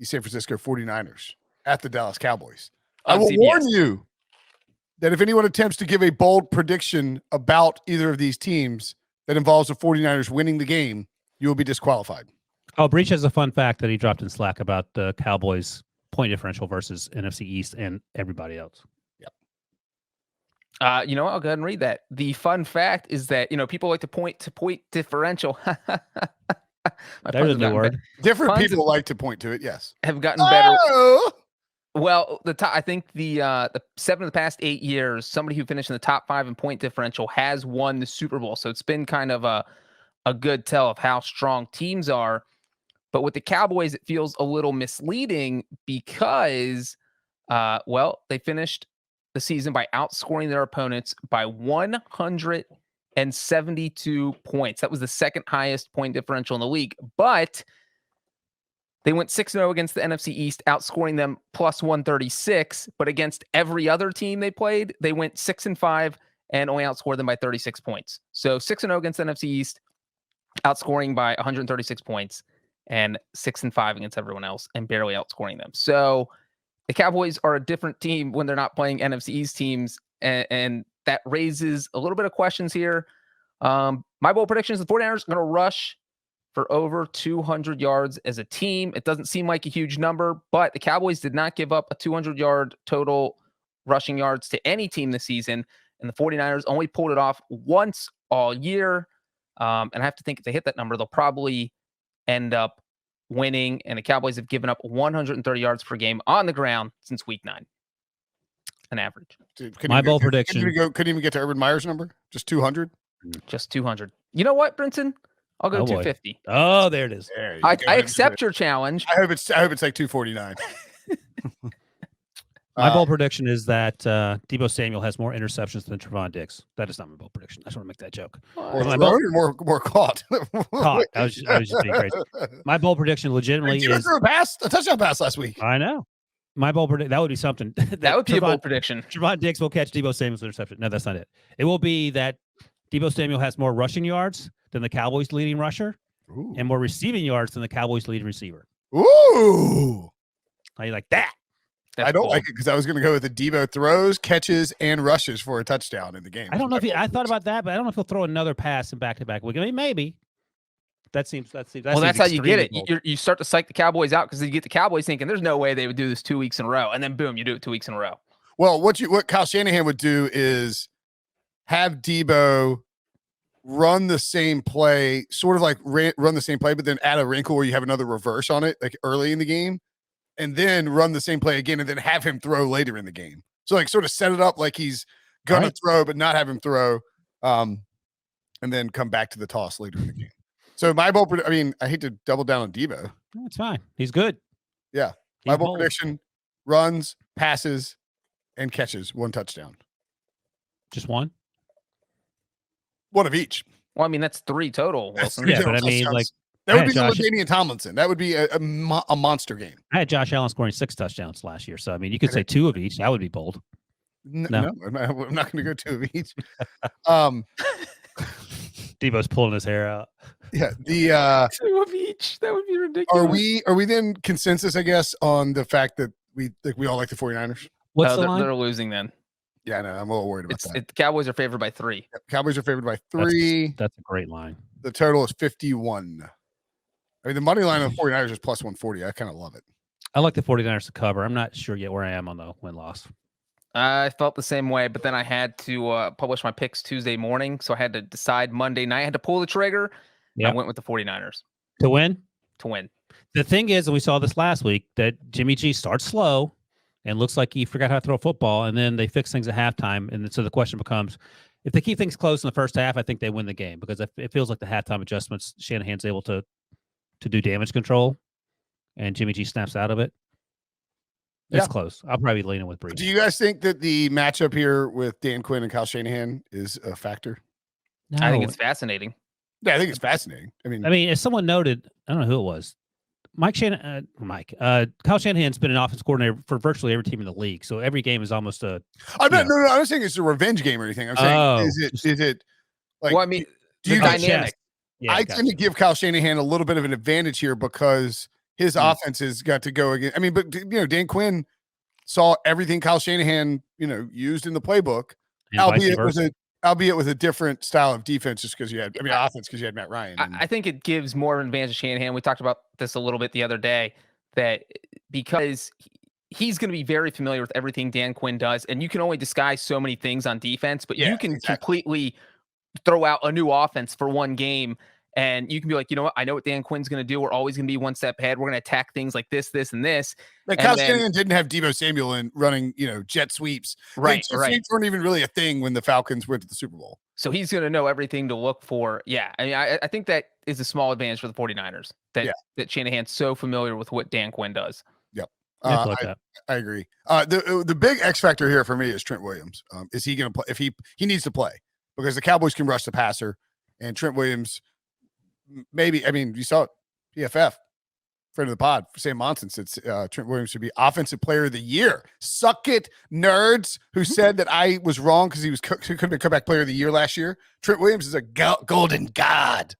the San Francisco 49ers at the Dallas Cowboys. On I will CBS. warn you that if anyone attempts to give a bold prediction about either of these teams that involves the 49ers winning the game, you will be disqualified. Oh, Breech has a fun fact that he dropped in Slack about the Cowboys' point differential versus NFC East and everybody else. You know what? I'll go ahead and read that. The fun fact is that, people like to point to point differential. There's a new word. Different people like to point to it, yes. Have gotten better. Oh! Well, I think the 7 of the past 8 years, somebody who finished in the top 5 in point differential has won the Super Bowl. So it's been kind of a good tell of how strong teams are. But with the Cowboys, it feels a little misleading because, they finished the season by outscoring their opponents by 172 points. That was the second highest point differential in the league. But they went 6-0 against the NFC East, outscoring them plus 136. But against every other team they played, they went 6-5 and only outscored them by 36 points. So 6-0 against the NFC East, outscoring by 136 points, and 6-5 against everyone else, and barely outscoring them. So the Cowboys are a different team when they're not playing NFC East teams, and that raises a little bit of questions here. My bold prediction is the 49ers are going to rush for over 200 yards as a team. It doesn't seem like a huge number, but the Cowboys did not give up a 200-yard total rushing yards to any team this season, and the 49ers only pulled it off once all year. And I have to think if they hit that number, they'll probably end up winning, and the Cowboys have given up 130 yards per game on the ground since week 9. An average. Dude, My bold prediction. Couldn't even get to Urban Meyer's number? Just 200? Just 200. You know what, Brinson? I'll go 250. Oh, there it is. I accept your challenge. I hope it's like 249. My bold prediction is that Deebo Samuel has more interceptions than Trevon Diggs. That is not my bold prediction. I just want to make that joke. More caught. Caught. I was just being crazy. My bold prediction legitimately is a touchdown pass last week. I know. My bold prediction, that would be something. That would be a bold prediction. Trevon Diggs will catch Deebo Samuel's interception. No, that's not it. It will be that Deebo Samuel has more rushing yards than the Cowboys' leading rusher. Ooh. And more receiving yards than the Cowboys' leading receiver. Ooh. How you like that? That's I don't bold. like it because I was going to go with the Deebo throws, catches, and rushes for a touchdown in the game. I don't know if I thought about that, but I don't know if he'll throw another pass in back-to-back week. I mean, maybe. That seems. That's how you get it. You start to psych the Cowboys out because you get the Cowboys thinking there's no way they would do this 2 weeks in a row, and then boom, you do it 2 weeks in a row. Well, what Kyle Shanahan would do is have Deebo run the same play, sort of like run the same play, but then add a wrinkle where you have another reverse on it, like early in the game, and then run the same play again, and then have him throw later in the game. So like sort of set it up like he's gonna throw, but not have him throw, and then come back to the toss later in the game. So my bold, I hate to double down on Deebo. That's fine. He's good. Yeah, my bold prediction: runs, passes, and catches 1 touchdown. Just one. One of each. Well, I mean that's 3 total. Wilson. Yeah, but I mean, like that would be LaDainian Tomlinson. That would be a monster game. I had Josh Allen scoring 6 touchdowns last year, so I mean, you could say 2 of each. That would be bold. No, I'm not going to go 2 of each. Deebo's pulling his hair out. Yeah, the 2 of each. That would be ridiculous. Are we then consensus, I guess, on the fact that we all like the 49ers? What's the line? They're losing then. Yeah, no, I'm a little worried about that. The Cowboys are favored by 3. Yep, Cowboys are favored by 3. That's a great line. The total is 51. I mean, the money line on the 49ers is plus 140. I kind of love it. I like the 49ers to cover. I'm not sure yet where I am on the win-loss. I felt the same way, but then I had to publish my picks Tuesday morning, so I had to decide Monday night. I had to pull the trigger. Yep. I went with the 49ers. To win? To win. The thing is, and we saw this last week, that Jimmy G starts slow and looks like he forgot how to throw a football, and then they fix things at halftime. And so the question becomes, if they keep things close in the first half, I think they win the game because it feels like the halftime adjustments, Shanahan's able to do damage control, and Jimmy G snaps out of it. It's close. I'll probably be leaning with Breech. Do you guys think that the matchup here with Dan Quinn and Kyle Shanahan is a factor? No. I think it's fascinating. Yeah, I think it's fascinating. I mean, as someone noted, I don't know who it was. Kyle Shanahan's been an offense coordinator for virtually every team in the league, so every game is almost a. I'm not saying it's a revenge game or anything. I'm saying is it like? Well, I mean, do you dynamic? I tend to give Kyle Shanahan a little bit of an advantage here because his offenses got to go again. I mean, but Dan Quinn saw everything Kyle Shanahan, used in the playbook, And vice versa. albeit with a different style of defense, just because offense because you had Matt Ryan. I think it gives more of an advantage to Shanahan. We talked about this a little bit the other day, that because he's going to be very familiar with everything Dan Quinn does, and you can only disguise so many things on defense, but you can completely throw out a new offense for one game. And you can be like, you know what? I know what Dan Quinn's going to do. We're always going to be one step ahead. We're going to attack things like this, this, and this. Like Kyle Shanahan didn't have Deebo Samuel in running, jet sweeps. Right, jet sweeps weren't even really a thing when the Falcons went to the Super Bowl. So he's going to know everything to look for. Yeah, I mean, I think that is a small advantage for the 49ers, that Shanahan's so familiar with what Dan Quinn does. Yep. I agree. The big X factor here for me is Trent Williams. Is he going to play? If he needs to play, because the Cowboys can rush the passer, and Trent Williams – maybe, I mean, you saw it, PFF, friend of the pod, Sam Monson said Trent Williams should be Offensive Player of the Year. Suck it, nerds, who said that I was wrong because he could have been Comeback Player of the Year last year. Trent Williams is a golden god.